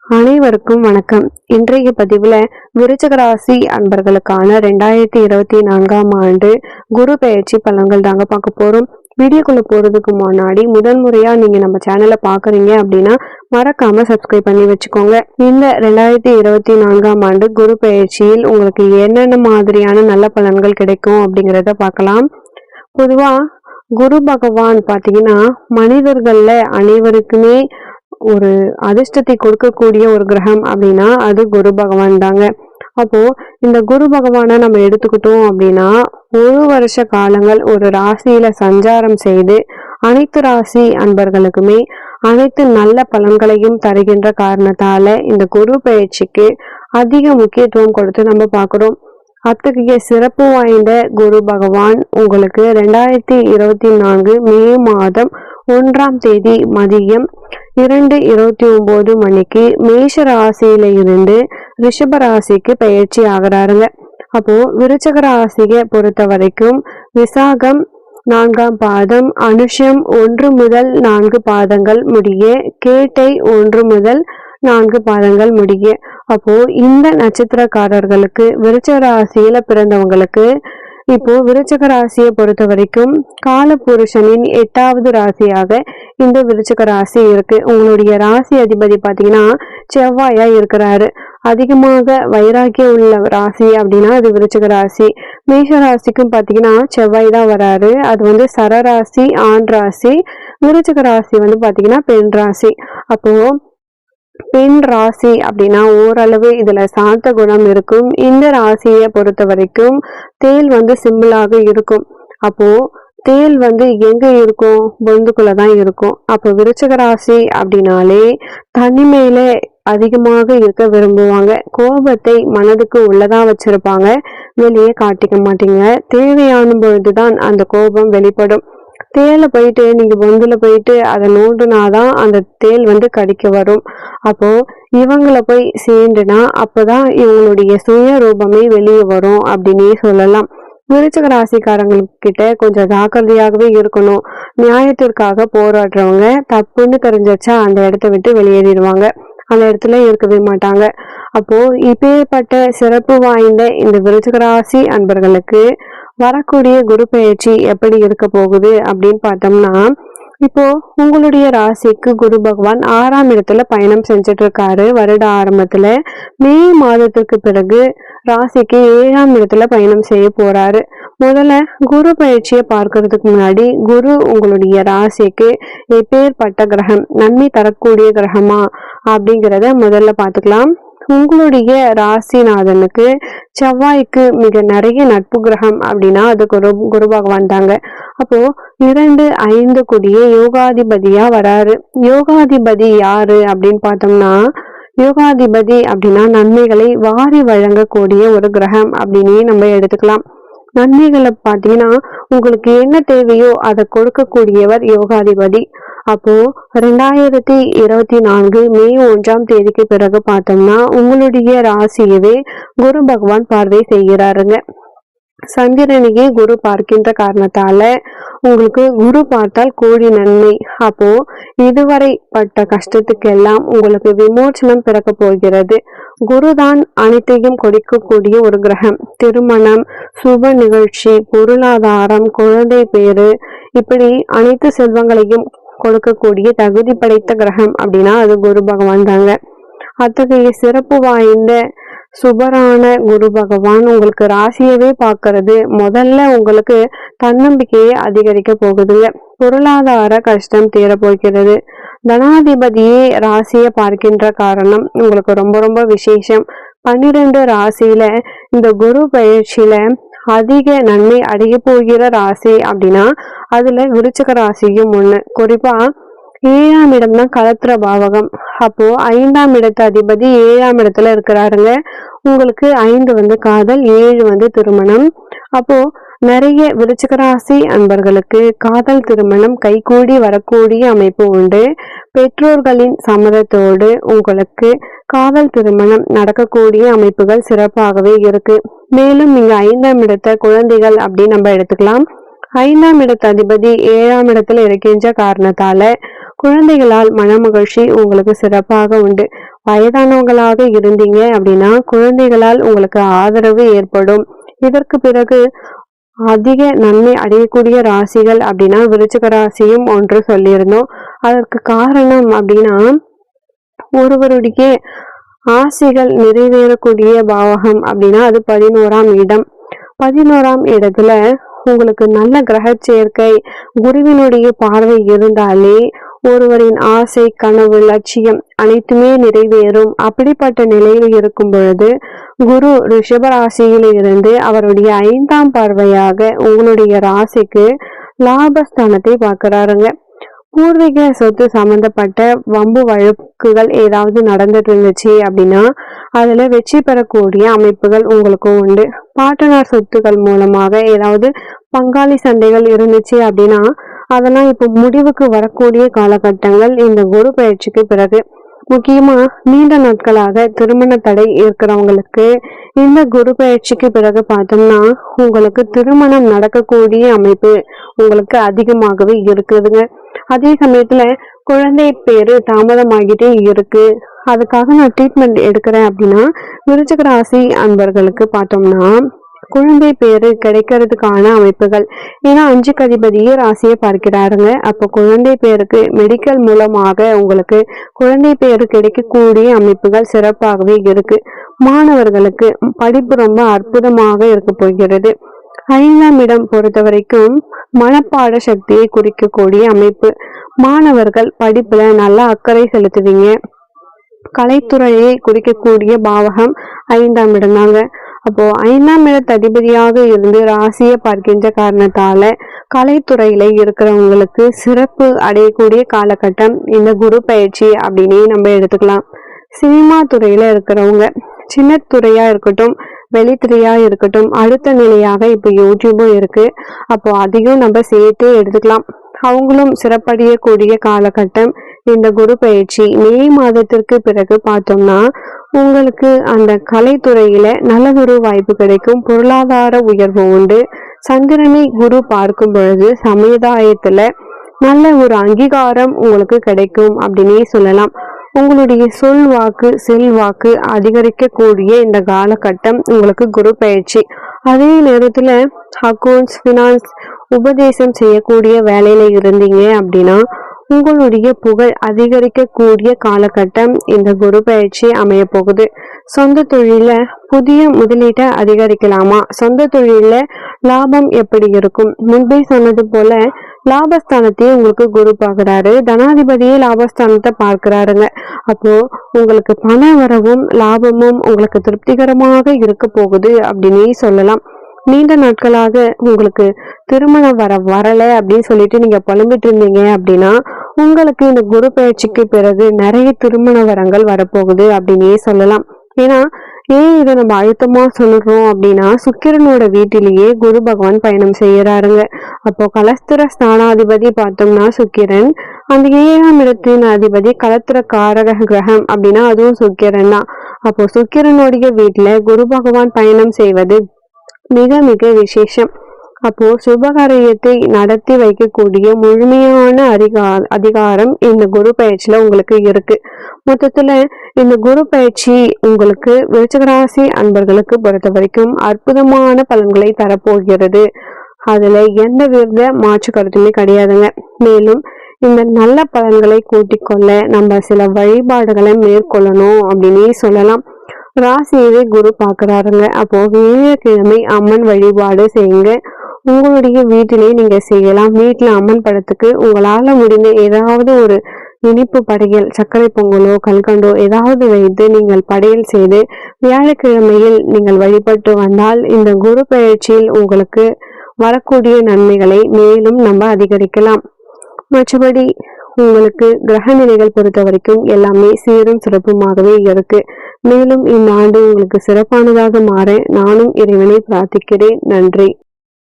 அனைவருக்கும் வணக்கம். இன்றைய பதிவுல விருச்சிக ராசி அன்பர்களுக்கான 2024ஆம் ஆண்டு குரு பெயர்ச்சி பலன்கள் தாங்க பார்க்க போறோம். வீடியோக்குள்ள போறதுக்கு முன்னாடி முதல் முறையா நீங்க நம்ம சேனலை பாக்குறீங்க அப்படின்னா மறக்காம சப்ஸ்கிரைப் பண்ணி வச்சுக்கோங்க. இந்த 2024ஆம் ஆண்டு குரு பெயர்ச்சியில் உங்களுக்கு என்னென்ன மாதிரியான நல்ல பலன்கள் கிடைக்கும் அப்படிங்கிறத பார்க்கலாம். பொதுவா குரு பகவான் பாத்தீங்கன்னா மனிதர்கள்ல அனைவருக்குமே ஒரு அதிர்ஷ்டத்தை கொடுக்கக்கூடிய ஒரு கிரகம் அப்படின்னா அது குரு பகவான் தாங்க. அப்போ இந்த குரு பகவானை நம்ம எடுத்துக்கிட்டோம் அப்படின்னா ஒரு வருஷ காலங்கள் ஒரு ராசியில சஞ்சாரம் செய்து அனைத்து ராசி அன்பர்களுக்குமே அனைத்து நல்ல பலன்களையும் தருகின்ற காரணத்தால இந்த குரு பயிற்சிக்கு அதிக முக்கியத்துவம் கொடுத்து நம்ம பார்க்கிறோம். அத்தகைய சிறப்பு வாய்ந்த குரு பகவான் உங்களுக்கு 2024 மே மாதம் 1ஆம் தேதி மதியம் 2:29 மணிக்கு மேஷ ராசியில இருந்து ரிஷப ராசிக்கு பயிற்சி ஆகிறாருங்க. அப்போ விருச்சிக ராசியை பொறுத்த வரைக்கும் விசாகம் 4ஆம் பாதம், அனுஷம் 1 முதல் 4 பாதங்கள் முடிய, கேட்டை 1 முதல் 4 பாதங்கள் முடிய. அப்போ இந்த நட்சத்திரக்காரர்களுக்கு விருச்சிக ராசியில பிறந்தவங்களுக்கு இப்போ விருச்சிக ராசியை பொறுத்த வரைக்கும் காலபுருஷனின் 8வது ராசியாக இந்த விருச்சிக ராசி இருக்கு. உங்களுடைய ராசி அதிபதி பாத்தீங்கன்னா செவ்வாயா இருக்கிறாரு. அதிகமாக வைராக்கியம் உள்ள ராசி அப்படின்னா அது விருச்சிக ராசி. மேஷ ராசிக்கும் பாத்தீங்கன்னா செவ்வாய் தான் வராரு. அது சரராசி, ஆண் ராசி. விருச்சிக ராசி பாத்தீங்கன்னா பெண் ராசி. அப்போ பெண் ராசி அப்படின்னா ஓரளவு இதுல சாந்த குணம் இருக்கும். இந்த ராசியை பொறுத்த வரைக்கும் தேல் சிம்பிளாக இருக்கும். அப்போ தேல் எங்க இருக்கும்? பொந்துக்குள்ளதான் இருக்கும். அப்போ விருச்சிக ராசி அப்படின்னாலே தனிமையில அதிகமாக இருக்க விரும்புவாங்க. கோபத்தை மனதுக்கு உள்ளதா வச்சிருப்பாங்க, வெளியே காட்டிக்க மாட்டீங்க. தேவையான பொழுதுதான் அந்த கோபம் வெளிப்படும். தேலை போயிட்டு நீங்க பொந்துல போயிட்டு அதை நோண்டுனாதான் அந்த தேல் கடிக்க வரும். அப்போ இவங்களை போய் சீண்டுனா அப்பதான் இவங்களுடைய சுய ரூபமே வெளியே வரும் அப்படின்னே சொல்லலாம். விருச்சிக ராசிக்காரங்கக்கிட்ட கொஞ்சம் ஜாக்கிரதையாகவே இருக்கணும். நியாயத்திற்காக போராடுறவங்க தப்புன்னு தெரிஞ்சச்சா அந்த இடத்த விட்டு வெளியேறிடுவாங்க, அந்த இடத்துல இருக்கவே மாட்டாங்க. அப்போ இப்பேற்பட்ட சிறப்பு வாய்ந்த இந்த விருச்சிக ராசி அன்பர்களுக்கு வரக்கூடிய குரு பெயர்ச்சி எப்படி இருக்க போகுது அப்படின்னு பார்த்தோம்னா, இப்போ உங்களுடைய ராசிக்கு குரு பகவான் 6ஆம் இடத்துல பயணம் செஞ்சுட்டு இருக்காரு. வருட ஆரம்பத்துல மே மாதத்திற்கு பிறகு ராசிக்கு 7ஆம் இடத்துல பயணம் செய்ய போறாரு. முதல்ல குரு பயிற்சியை பார்க்கறதுக்கு முன்னாடி குரு உங்களுடைய ராசிக்கு எப்பேற்பட்ட கிரகம், நன்மை தரக்கூடிய கிரகமா அப்படிங்கிறத முதல்ல பார்த்துக்கலாம். உங்களுடைய ராசிநாதனுக்கு செவ்வாய்க்கு மிக நிறைய நட்பு கிரகம் அப்படின்னா அது குரு பகவான் தாங்க. அப்போ 2-5 கூடிய யோகாதிபதியா வராரு. யோகாதிபதி யாரு அப்படின்னு பார்த்தோம்னா, யோகாதிபதி அப்படின்னா நன்மைகளை வாரி வழங்கக்கூடிய ஒரு கிரகம் அப்படின்னு நம்ம எடுத்துக்கலாம். நன்மைகளை பார்த்தீங்கன்னா உங்களுக்கு என்ன தேவையோ அதை கொடுக்கக்கூடியவர் யோகாதிபதி. அப்போ 2024 மே 1ஆம் தேதிக்கு பிறகு பார்த்தோம்னா உங்களுடைய ராசியவே குரு பகவான் பார்வை செய்கிறாருங்க. சந்திரனையே குரு பார்க்கின்ற காரணத்தால உங்களுக்கு குரு பார்த்தால் கோடி நன்மை. அப்போ இதுவரை பட்ட கஷ்டத்துக்கெல்லாம் உங்களுக்கு விமோசனம் பிறக்க போகிறது. குருதான் அனைத்தையும் கொடுக்கக்கூடிய ஒரு கிரகம். திருமணம், சுப நிகழ்ச்சி, பொருளாதாரம், குழந்தை பேரு, இப்படி அனைத்து செல்வங்களையும் கொடுக்கக்கூடிய தகுதி படைத்த கிரகம் அப்படின்னா அது குரு பகவான் தாங்க. அத்தகைய சிறப்பு வாய்ந்த சுபரான குரு பகவான் உங்களுக்கு ராசியவே பார்க்கறது முதல்ல உங்களுக்கு தன்னம்பிக்கையை அதிகரிக்க போகுதுங்க. பொருளாதார கஷ்டம் தீர போகிறது. தனாதிபதியே ராசியை பார்க்கின்ற காரணம் உங்களுக்கு ரொம்ப ரொம்ப விசேஷம். 12 ராசியில இந்த குரு பயிற்சியில அதிக நன்மை அடைய போகிற ராசி அப்படின்னா அதுல விருச்சிக ராசியும் ஒண்ணு. குறிப்பா 7ஆம் இடம் தான் கலத்திர பாவகம். அப்போ 5ஆம் இடத்து அதிபதி 7ஆம் இடத்துல இருக்கிறாருங்க. உங்களுக்கு 5 காதல், 7 திருமணம். அப்போ நிறைய விருச்சிக ராசி அன்பர்களுக்கு காதல் திருமணம் கைகூடி வரக்கூடிய அமைப்பு உண்டு. பெற்றோர்களின் சம்மதத்தோடு உங்களுக்கு காதல் திருமணம் நடக்கக்கூடிய அமைப்புகள் சிறப்பாகவே இருக்கு. மேலும் நீங்க 5ஆம் இடத்த குழந்தைகள் அப்படின்னு நம்ம எடுத்துக்கலாம். 5ஆம் இடத்து அதிபதி 7ஆம் இடத்துல இருக்கின்ற காரணத்தால குழந்தைகளால் மனமகிழ்ச்சி உங்களுக்கு சிறப்பாக உண்டு. வயதானவங்களாக இருந்தீங்க அப்படின்னா குழந்தைகளால் உங்களுக்கு ஆதரவு ஏற்படும். இதற்கு பிறகு அதிக நன்மை அடையக்கூடிய ராசிகள் அப்படின்னா விருச்சிக ராசியும் ஒன்று சொல்லியிருந்தோம். அதற்கு காரணம் அப்படின்னா ஒருவருடைய ஆசைகள் நிறைவேறக்கூடிய பாவகம் அப்படின்னா அது 11ஆம் இடம். 11ஆம் இடத்துல உங்களுக்கு நல்ல கிரக சேர்க்கை, குருவினுடைய பார்வை இருந்தாலே ஒருவரின் ஆசை, கனவு, லட்சியம் அனைத்துமே நிறைவேறும். அப்படிப்பட்ட நிலையில் இருக்கும் பொழுது குரு ரிஷப ராசியில இருந்து அவருடைய 5ஆம் பார்வையாக உங்களுடைய ராசிக்கு லாபஸ்தானத்தை பார்க்கிறாருங்க. பூர்வீக சொத்து சம்பந்தப்பட்ட வம்பு வழக்குகள் ஏதாவது நடந்துட்டு இருந்துச்சு அப்படின்னா அதுல வெற்றி பெறக்கூடிய அமைப்புகள் உங்களுக்கும் உண்டு. பாட்டனார் சொத்துக்கள் மூலமாக ஏதாவது பங்காளி சண்டைகள் இருந்துச்சு அப்படின்னா அதெல்லாம் இப்போ முடிவுக்கு வரக்கூடிய காலகட்டங்கள் இந்த குரு பயிற்சிக்கு பிறகு. முக்கியமா நீண்ட நாட்களாக திருமண தடை இருக்கிறவங்களுக்கு இந்த குரு பயிற்சிக்கு பிறகு பார்த்தோம்னா உங்களுக்கு திருமணம் நடக்கக்கூடிய அமைப்பு உங்களுக்கு அதிகமாகவே இருக்குதுங்க. அதே சமயத்துல குழந்தை பேரு தாமதமாகிட்டே இருக்கு, அதுக்காக நான் ட்ரீட்மெண்ட் எடுக்கிறேன் அப்படின்னா விருச்சிக ராசி அன்பர்களுக்கு பார்த்தோம்னா குழந்தை பேரு கிடைக்கிறதுக்கான அமைப்புகள். ஏன்னா 5க்கு அதிபதியே ராசியை பார்க்கிறாருங்க. அப்போ குழந்தை பேருக்கு மெடிக்கல் மூலமாக உங்களுக்கு குழந்தை பேரு கிடைக்கக்கூடிய அமைப்புகள் சிறப்பாகவே இருக்கு. மாணவர்களுக்கு படிப்பு ரொம்ப அற்புதமாக இருக்க போகிறது. 5ஆம் இடம் பொறுத்த வரைக்கும் மனப்பாட சக்தியை குறிக்கக்கூடிய அமைப்பு. மாணவர்கள் படிப்புல நல்லா அக்கறை செலுத்துவீங்க. கலைத்துறையை குறிக்கக்கூடிய பாவகம் 5ஆம் இடம் தாங்க. அப்போ 5ஆம் இடத்து அதிபதியாக இருந்து ராசியை பார்க்கின்ற காரணத்தால கலைத்துறையில இருக்கிறவங்களுக்கு சிறப்பு அடையக்கூடிய காலகட்டம் இந்த குரு பயிற்சி அப்படின்னு நம்ம எடுத்துக்கலாம். சினிமா துறையில இருக்கிறவங்க சின்ன துறையா இருக்கட்டும், வெளித்துறையா இருக்கட்டும், அடுத்த நிலையாக இப்ப யூடியூபும் இருக்கு. அப்போ அதையும் நம்ம சேர்த்து எடுத்துக்கலாம். அவங்களும் சிறப்படையக்கூடிய காலகட்டம் இந்த குரு பயிற்சி. மே மாதத்திற்கு பிறகு பார்த்தோம்னா உங்களுக்கு அந்த கலைத்துறையில நல்லதொரு வாய்ப்பு கிடைக்கும். பொருளாதார உயர்வு உண்டு. சந்திரனை குரு பார்க்கும் பொழுது சமுதாயத்துல நல்ல ஒரு அங்கீகாரம் உங்களுக்கு கிடைக்கும் அப்படின்னே சொல்லலாம். உங்களுடைய சொல்வாக்கு செல்வாக்கு அதிகரிக்கக்கூடிய இந்த காலகட்டம் உங்களுக்கு குரு பயிற்சி. அதே நேரத்துல அக்கௌண்ட்ஸ், பினான்ஸ், உபதேசம் செய்யக்கூடிய வேலையில இருந்தீங்க அப்படின்னா உங்களுடைய புகழ் அதிகரிக்கக்கூடிய காலகட்டம் இந்த குரு பயிற்சி அமைய போகுது. சொந்த தொழில புதிய முதலீட்டை அதிகரிக்கலாமா? சொந்த தொழில லாபம் எப்படி இருக்கும்? முன்பே சொன்னது போல லாபஸ்தானத்தையே உங்களுக்கு குரு பார்க்கிறாரு. தனாதிபதியே லாபஸ்தானத்தை பார்க்கிறாருங்க. அப்போ உங்களுக்கு பண வரவும் லாபமும் உங்களுக்கு திருப்திகரமாக இருக்க போகுது அப்படின்னே சொல்லலாம். நீண்ட நாட்களாக உங்களுக்கு திருமணம் வரல அப்படின்னு சொல்லிட்டு நீங்க புலம்பிட்டு இருந்தீங்க அப்படின்னா உங்களுக்கு இந்த குரு பயிற்சிக்கு பிறகு நிறைய திருமண வரங்கள் வரப்போகுது அப்படின்னே சொல்லலாம். ஏன்னா ஏன் இதை நம்ம அழுத்தமா சொல்றோம் அப்படின்னா சுக்கிரனோட வீட்டிலேயே குரு பகவான் பயணம் செய்யறாருங்க. அப்போ கலஸ்திர ஸ்தானாதிபதி பார்த்தோம்னா சுக்கிரன், அந்த 7ஆம் இடத்தின் அதிபதி கலத்திர காரக கிரகம் அப்படின்னா அதுவும் சுக்கிரன் தான். அப்போ சுக்கிரனுடைய வீட்டுல குரு பகவான் பயணம் செய்வது மிக மிக விசேஷம். அப்போ சுபகாரியத்தை நடத்தி வைக்கக்கூடிய முழுமையான அதிகாரம் இந்த குரு பயிற்சியில உங்களுக்கு இருக்கு. மொத்தத்துல இந்த குரு பயிற்சி உங்களுக்கு விருச்சிக ராசி அன்பர்களுக்கு பொறுத்த வரைக்கும் அற்புதமான பலன்களை தரப்போகிறது. அதுல எந்த வித மாற்று கருத்துமே கிடையாதுங்க. மேலும் இந்த நல்ல பலன்களை கூட்டிக் கொள்ள நம்ம சில வழிபாடுகளை மேற்கொள்ளணும் அப்படின்னு சொல்லலாம். ராசியவே குரு பாக்குறாருங்க. அப்போ வெள்ளிக்கிழமை அம்மன் வழிபாடு செய்யுங்க. உங்களுடைய வீட்டிலே நீங்க செய்யலாம். வீட்டுல அம்மன் படத்துக்கு உங்களால முடிந்த ஏதாவது ஒரு இனிப்பு படையல், சர்க்கரை பொங்கலோ கல்கண்டோ ஏதாவது வைத்து நீங்கள் படையல் செய்து வியாழக்கிழமையில் நீங்கள் வழிபட்டு வந்தால் இந்த குரு பயிற்சியில் உங்களுக்கு வரக்கூடிய நன்மைகளை மேலும் நம்ம அதிகரிக்கலாம். மற்றபடி உங்களுக்கு கிரக நிலைகள் பொறுத்த வரைக்கும் எல்லாமே சீரும் சிறப்புமாகவே இருக்கு. மேலும் இந்த ஆண்டு உங்களுக்கு சிறப்பானதாக மாற நானும் இறைவனை பிரார்த்திக்கிறேன். நன்றி.